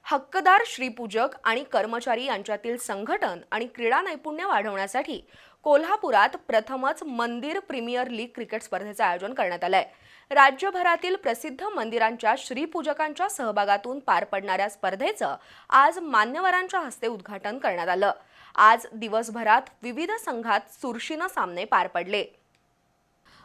हक्कदार श्रीपूजक आणि कर्मचारी यांच्यातील संघटन आणि क्रीडा नैपुण्य वाढवण्यासाठी कोल्हापुरात प्रथमच मंदिर प्रीमियर लीग क्रिकेट स्पर्धेचे आयोजन करण्यात आलंय। राज्यभरातील प्रसिद्ध मंदिरांच्या श्रीपूजकांच्या सहभागातून पार पडणाऱ्या स्पर्धेचं आज मान्यवरांच्या हस्ते उद्घाटन करण्यात आलं। आज दिवसभरात विविध संघात चुरशीनं सामने पार पडले।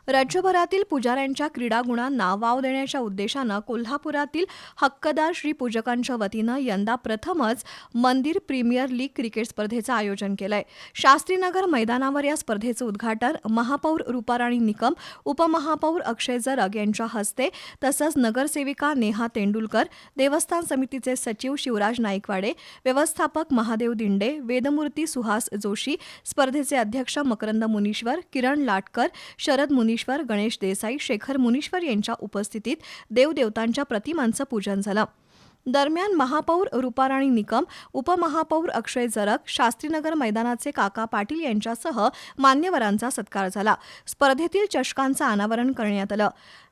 राज्यभरातील पुजाऱ्यांच्या क्रीडा गुणांना वाव देण्याच्या उद्देशानं कोल्हापुरातील हक्कदार श्रीपूजकांच्या वतीनं यंदा प्रथमच मंदिर प्रीमियर लीग क्रिकेट स्पर्धेचं आयोजन केलंय। शास्त्रीनगर मैदानावर या स्पर्धेचं उद्घाटन महापौर रूपाराणी निकम, उपमहापौर अक्षय जरग यांच्या हस्ते तसंच नगरसेविका नेहा तेंडुलकर, देवस्थान समितीचे सचिव शिवराज नाईकवाडे, व्यवस्थापक महादेव दिंडे, वेदमूर्ती सुहास जोशी, स्पर्धेचे अध्यक्ष मकरंद मुनीश्वर, किरण लाटकर, शरद मुनीश्वर, गणेश देसाई, शेखर मुनीश्वर यांच्या उपस्थितीत देवदेवतांच्या प्रतिमांचं पूजन झालं। दरम्यान महापौर रूपाराणी निकम, उपमहापौर अक्षय जरग, शास्त्रीनगर मैदानाचे काका पाटील यांच्यासह मान्यवरांचा सत्कार झाला। स्पर्धेतील चषकांचं अनावरण करण्यात आलं।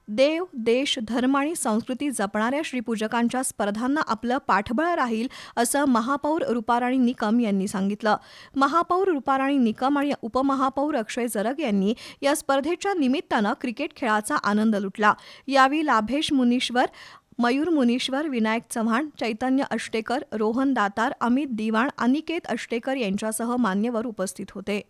देव, देश, धर्म आणि संस्कृती जपणाऱ्या श्रीपूजकांच्या स्पर्धांना आपलं पाठबळ राहील असं महापौर रूपाराणी निकम यांनी सांगितलं। महापौर रूपाराणी निकम आणि उपमहापौर अक्षय जरग यांनी या स्पर्धेच्या निमित्तानं क्रिकेट खेळाचा आनंद लुटला। यावेळी लाभेश मुनीश्वर, मयूर मुनीश्वर, विनायक चव्हाण, चैतन्य अष्टेकर, रोहन दातार, अमित दिवाण, अनिकेत अष्टेकर यांच्यासह मान्यवर उपस्थित होते।